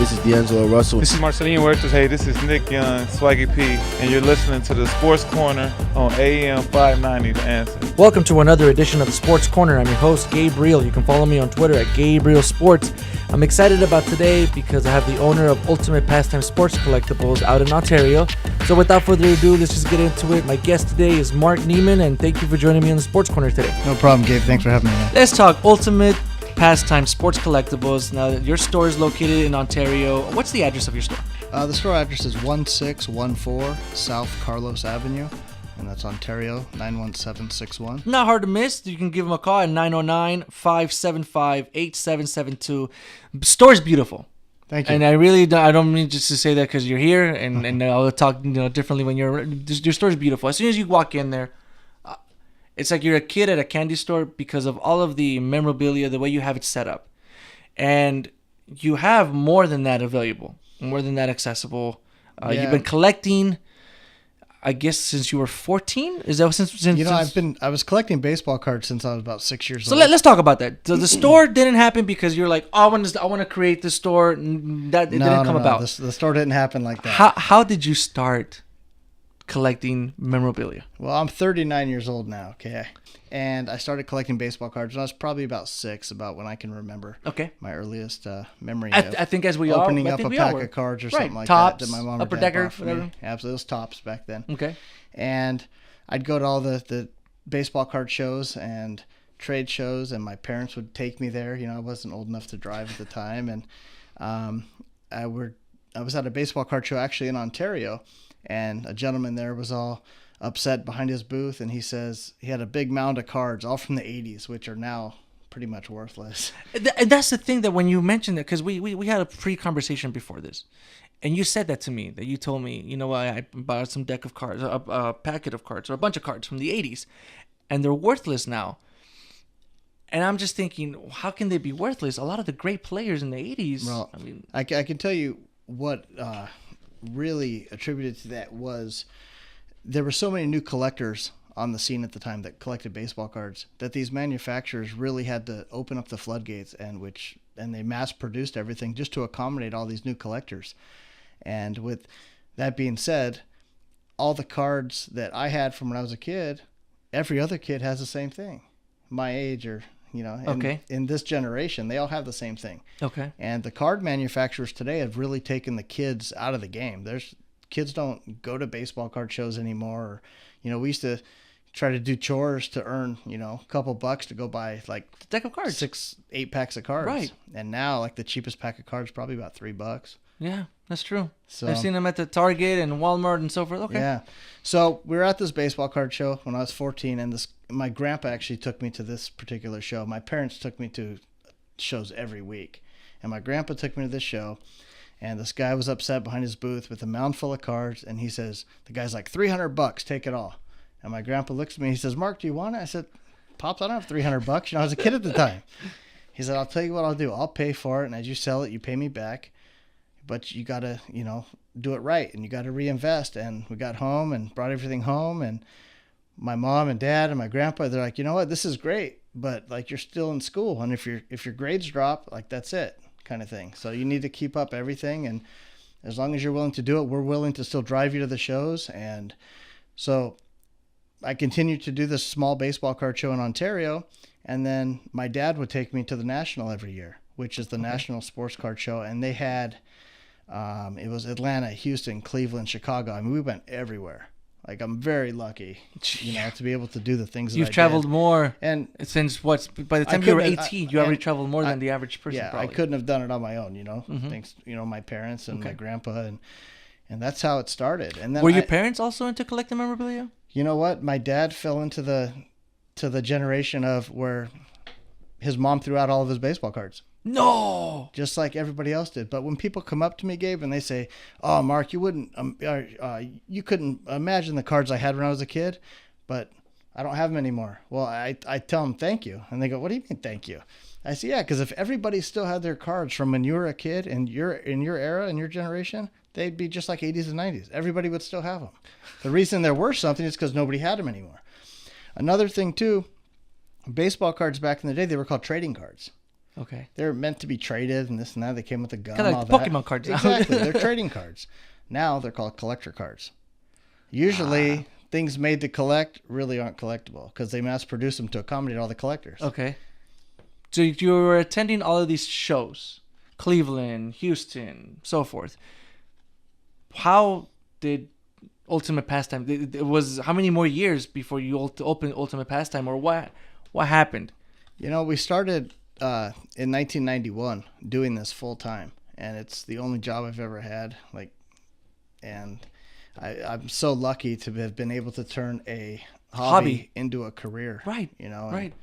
this is D'Angelo Russell. This is Marceline Huertas. Hey, this is Nick Young, Swaggy P, and you're listening to the Sports Corner on AM 590, The Answer. Welcome to another edition of the Sports Corner. I'm your host, Gabriel. You can follow me on Twitter at Gabriel Sports. I'm excited about today because I have the owner of Ultimate Pastime Sports Collectibles out in Ontario. So without further ado, let's just get into it. My guest today is Marc Nehamen, and thank you for joining me on the Sports Corner today. No problem, Gabe. Thanks for having me, man. Let's talk Ultimate Pastime Sports Collectibles. Now, your store is located in Ontario. What's the address of your store? The store address is 1614 South Carlos Avenue, and that's Ontario, 91761. Not hard to miss. You can give them a call at 909-575-8772. Store's beautiful. Thank you. And I don't mean just to say that because you're here, and I'll talk differently when your store's beautiful. As soon as you walk in there, it's like you're a kid at a candy store because of all of the memorabilia, the way you have it set up. And you have more than that available, more than that accessible. You've been collecting, I guess, since you were 14? Is that since I was collecting baseball cards since I was about 6 years old. So let's talk about that. So the store didn't happen because you're like, oh, I want to create the store. That didn't come about. The store didn't happen like that. How did you start collecting memorabilia? Well, I'm 39 years old now, okay? And I started collecting baseball cards when I was probably about 6, about when I can remember. Okay. My earliest memory I think as we opening all, up a pack of cards or something like tops, that my mom upper or dad decker, bought for whatever. me. Absolutely, it was tops back then. Okay. And I'd go to all the baseball card shows and trade shows, and my parents would take me there. I wasn't old enough to drive at the time, and I was at a baseball card show actually in Ontario, and a gentleman there was all upset behind his booth, and he says he had a big mound of cards, all from the 80s, which are now pretty much worthless. And that's the thing that when you mentioned that, because we had a pre-conversation before this, and you said that to me, that you told me, I bought some deck of cards, a packet of cards, or a bunch of cards from the 80s, and they're worthless now. And I'm just thinking, how can they be worthless? A lot of the great players in the 80s. Well, I can tell you what really attributed to that was there were so many new collectors on the scene at the time that collected baseball cards that these manufacturers really had to open up the floodgates, and they mass produced everything just to accommodate all these new collectors. And with that being said, all the cards that I had from when I was a kid, every other kid has the same thing. My age or in this generation, they all have the same thing. Okay. And the card manufacturers today have really taken the kids out of the game. Kids don't go to baseball card shows anymore. Or, we used to try to do chores to earn, a couple bucks to go buy like a deck of cards, 6-8 packs of cards. Right. And now, like the cheapest pack of cards, probably about $3. Yeah, that's true. So I've seen them at the Target and Walmart and so forth. Okay. Yeah. So we were at this baseball card show when I was 14, and my grandpa actually took me to this particular show. My parents took me to shows every week, and my grandpa took me to this show. And this guy was upset behind his booth with a mound full of cards, and he says, the guy's like, $300, take it all. And my grandpa looks at me, he says, Mark, do you want it? I said, Pops, I don't have $300. I was a kid at the time. He said, I'll tell you what I'll do. I'll pay for it, and as you sell it, you pay me back. But you got to, do it right, and you got to reinvest. And we got home and brought everything home, and my mom and dad and my grandpa, they're like, you know what, this is great, but like you're still in school, and if your grades drop, like that's it. Kind of thing. So you need to keep up everything, and as long as you're willing to do it, we're willing to still drive you to the shows. And so I continued to do this small baseball card show in Ontario, and then my dad would take me to the National every year, which is the National Sports Card Show, and they had it was Atlanta, Houston, Cleveland, Chicago. I mean, we went everywhere. Like, I'm very lucky, to be able to do the things that You've traveled more. And since by the time you were 18, you already traveled more than the average person. Yeah, probably. I couldn't have done it on my own, Mm-hmm. Thanks, my parents and my grandpa, and that's how it started. And then were your parents also into collecting memorabilia? You know what? My dad fell into the generation of where his mom threw out all of his baseball cards. No, just like everybody else did. But when people come up to me, Gabe, and they say, "Oh, Mark, you couldn't imagine the cards I had when I was a kid, but I don't have them anymore." Well, I tell them thank you, and they go, "What do you mean thank you?" I say, "Yeah, because if everybody still had their cards from when you were a kid and you're in your era and your generation, they'd be just like 80s and 90s. Everybody would still have them. The reason they're worth something is because nobody had them anymore." Another thing too, baseball cards back in the day, they were called trading cards. Okay. They're meant to be traded and this and that. They came with a gun. Kind of all like that. Pokemon cards. Exactly. They're trading cards. Now they're called collector cards. Usually, things made to collect really aren't collectible because they mass produce them to accommodate all the collectors. Okay. So you were attending all of these shows, Cleveland, Houston, so forth. How did Ultimate Pastime? It was how many more years before you opened Ultimate Pastime, or what? What happened? You know, we started in 1991 doing this full time, and it's the only job I've ever had. And I'm so lucky to have been able to turn a hobby into a career. Right. You know. Right.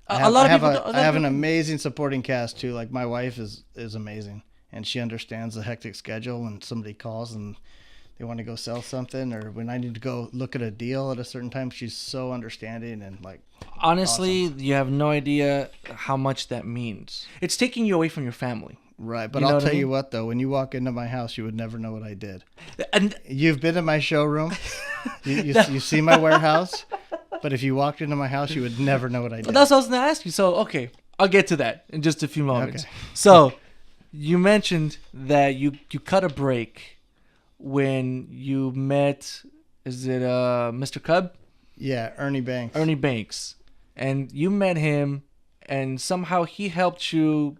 I have an amazing supporting cast too. Like my wife is amazing, and she understands the hectic schedule when somebody calls and they want to go sell something, or when I need to go look at a deal at a certain time. She's so understanding and like. Honestly, awesome. You have no idea how much that means. It's taking you away from your family. Right, but You know I'll what I tell you mean? what though, when you walk into my house, you would never know what I did. And You've been in my showroom, you see my warehouse, but if you walked into my house, you would never know what I did. that's what I was going to ask you. So, okay, I'll get to that in just a few moments. Okay. So, you mentioned that you cut a break when you met, is it Mr. Cub? Yeah, Ernie Banks. Ernie Banks. And you met him, and somehow he helped you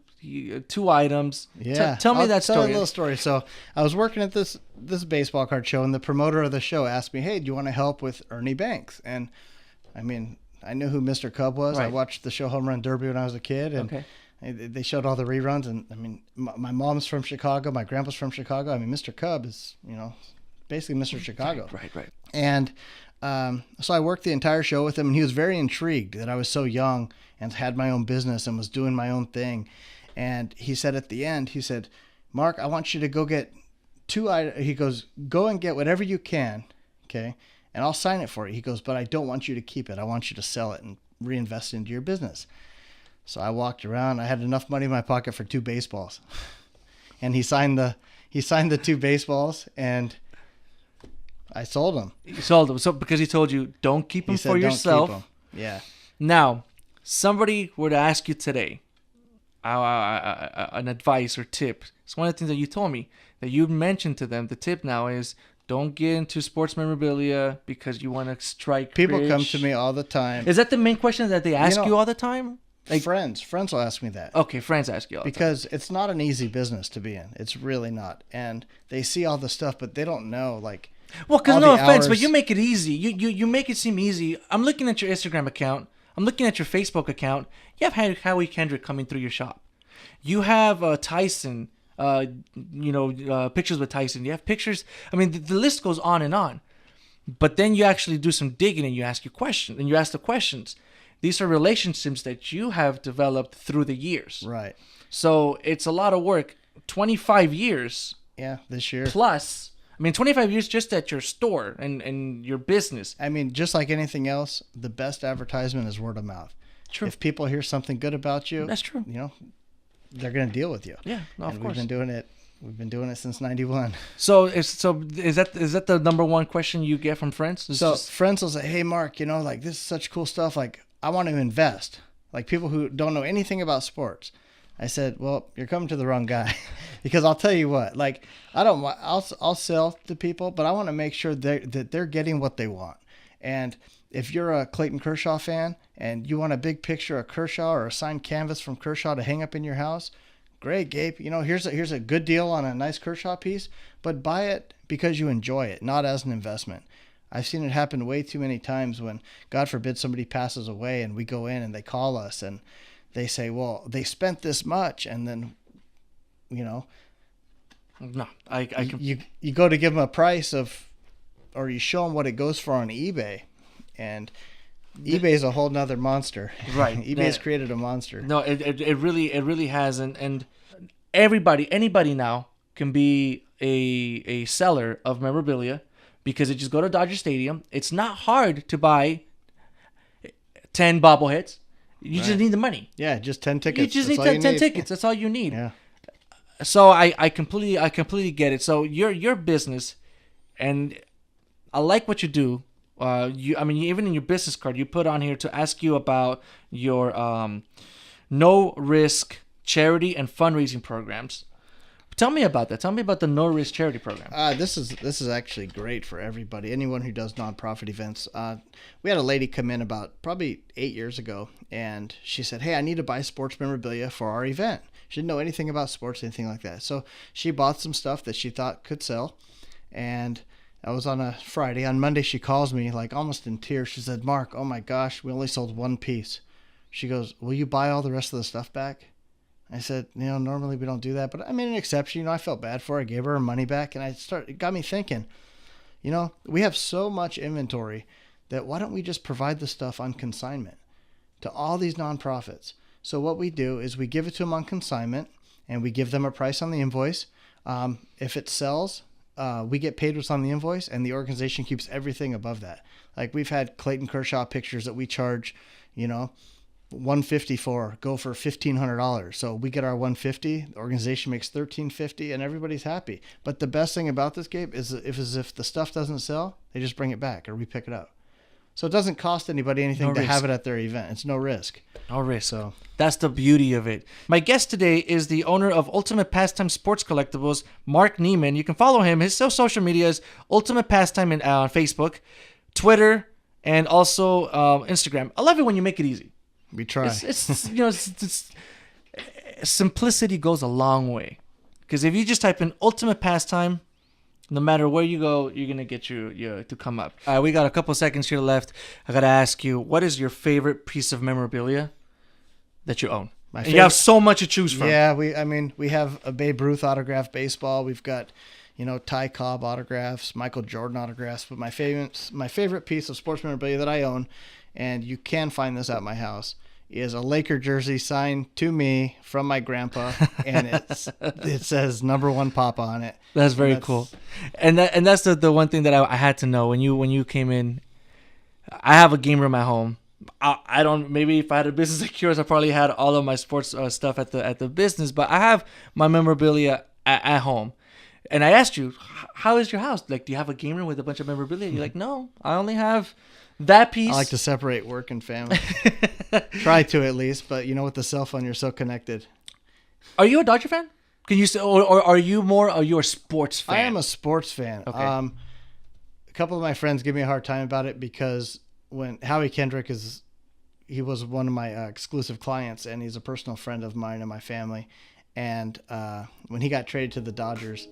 2 items. Yeah. Tell me that I'll tell you story. a little story. So I was working at this baseball card show, and the promoter of the show asked me, "Hey, do you want to help with Ernie Banks?" And I mean, I knew who Mr. Cub was. I Right. watched the show Home Run Derby when I was a kid, and Okay. they showed all the reruns. And I mean, my mom's from Chicago, my grandpa's from Chicago. I mean, Mr. Cub is, basically Mr. Chicago. Right. And so I worked the entire show with him, and he was very intrigued that I was so young and had my own business and was doing my own thing. And he said at the end, he said, "Mark, I want you to go get 2 items." He goes, "Go and get whatever you can, okay? And I'll sign it for you." He goes, "But I don't want you to keep it. I want you to sell it and reinvest it into your business." So I walked around. I had enough money in my pocket for 2 baseballs. And he signed the 2 baseballs, and I sold them. You sold them. So, because he told you, don't keep them He said, for "Don't yourself. keep 'em." Yeah. Now, somebody were to ask you today an advice or tip. It's one of the things that you told me that you mentioned to them. The tip now is don't get into sports memorabilia because you want to strike People rich. come to me all the time. Is that the main question that they ask know, you all the time? Like, friends will ask me that. okay, friends ask you all the time. Because it's not an easy business to be in. It's really not. And they see all the stuff, but they don't know, like, Well, because all no the offense, but hours- you make it easy. You make it seem easy. I'm looking at your Instagram account. I'm looking at your Facebook account. You have Howie Kendrick coming through your shop. You have Tyson. Pictures with Tyson. You have pictures. I mean, the list goes on and on. But then you actually do some digging and you ask the questions. These are relationships that you have developed through the years. Right. So it's a lot of work. 25 years Yeah, this year. plus. I mean, 25 years just at your store and your business. I mean, just like anything else, the best advertisement is word of mouth. True. If people hear something good about you, That's true. They're going to deal with you. Yeah, no, of And course. we've been doing it since 91. So is that the number one question you get from friends? It's So just- friends will say, "Hey, Mark, like, this is such cool stuff. Like, I want to invest." Like, people who don't know anything about sports. I said, "Well, you're coming to the wrong guy," because I'll tell you what. Like, I'll sell to people, but I want to make sure that they're getting what they want. And if you're a Clayton Kershaw fan and you want a big picture of Kershaw or a signed canvas from Kershaw to hang up in your house, great, Gabe. Here's a good deal on a nice Kershaw piece, but buy it because you enjoy it, not as an investment. I've seen it happen way too many times when, God forbid, somebody passes away and we go in and they call us and they say, "Well, they spent this much," and then, no, I can. you go to give them a price or you show them what it goes for on eBay, and eBay is a whole nother monster. Right. eBay has created a monster. No, it really has, and anybody now can be a seller of memorabilia because they just go to Dodger Stadium. It's not hard to buy 10 bobbleheads. You just need the money. Yeah, just 10 tickets. You just That's need all 10 tickets. That's all you need. Yeah. So I completely get it. So your business, and I like what you do. Even in your business card, you put on here to ask you about your no risk charity and fundraising programs. Tell me about that. Tell me about the no risk charity program. This is actually great for everybody. Anyone who does nonprofit events. We had a lady come in about probably 8 years ago, and she said, "Hey, I need to buy sports memorabilia for our event." She didn't know anything about sports, anything like that. So she bought some stuff that she thought could sell, and that was on a Friday. On Monday, she calls me like almost in tears. She said, "Mark, oh my gosh, we only sold one piece." She goes, "Will you buy all the rest of the stuff back?" I said, normally we don't do that, but I made an exception. I felt bad for her. I gave her money back, and it got me thinking, we have so much inventory that why don't we just provide the stuff on consignment to all these nonprofits? So what we do is we give it to them on consignment, and we give them a price on the invoice. If it sells, we get paid what's on the invoice, and the organization keeps everything above that. Like we've had Clayton Kershaw pictures that we charge, $150 for, go for $1,500. So we get our $150, the organization makes $1,350, and everybody's happy. But the best thing about this, Gabe, is if the stuff doesn't sell, they just bring it back or we pick it up. So it doesn't cost anybody anything to have it at their event. It's no risk. No risk. So that's the beauty of it. My guest today is the owner of Ultimate Pastime Sports Collectibles, Marc Nehamen. You can follow him. His social media is Ultimate Pastime on Facebook, Twitter, and also Instagram. I love it when you make it easy. We try. Simplicity goes a long way. Because if you just type in Ultimate Pastime, no matter where you go, you're going to get you to come up. We got a couple seconds here left. I got to ask you, what is your favorite piece of memorabilia that you own? You have so much to choose from. Yeah, we have a Babe Ruth autographed baseball. We've got, Ty Cobb autographs, Michael Jordan autographs. But my favorite piece of sports memorabilia that I own, and you can find this at my house, is a Laker jersey signed to me from my grandpa, and it says "#1 Papa" on it. That's very cool, and that's the one thing that I had to know when you came in. I have a game room at home. I don't, maybe if I had a business like yours, I probably had all of my sports stuff at the business, but I have my memorabilia at home. And I asked you, how is your house? Like, do you have a game room with a bunch of memorabilia? You're like, no, I only have that piece. I like to separate work and family. Try to at least, but with the cell phone, you're so connected. Are you a Dodger fan? Can you say, or are you a sports fan? I am a sports fan. Okay. A couple of my friends give me a hard time about it because when Howie Kendrick he was one of my exclusive clients, and he's a personal friend of mine and my family. And when he got traded to the Dodgers,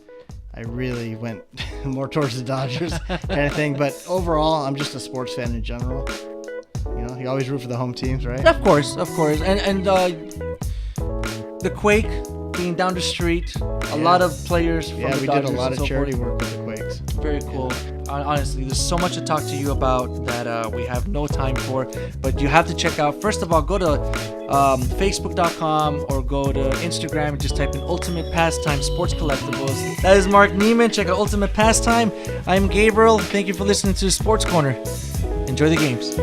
I really went more towards the Dodgers kind of thing. But overall, I'm just a sports fan in general. You always root for the home teams, right? Of course. And the Quake being down the street, a lot of players from the Dodgers. Yeah, we did a lot of charity work with the Quakes. Very cool. Honestly, there's so much to talk to you about that we have no time for. But you have to check out, first of all, go to Facebook.com or go to Instagram and just type in Ultimate Pastime Sports Collectibles. That is Marc Nehamen. Check out Ultimate Pastime. I'm Gabriel. Thank you for listening to Sports Corner. Enjoy the games.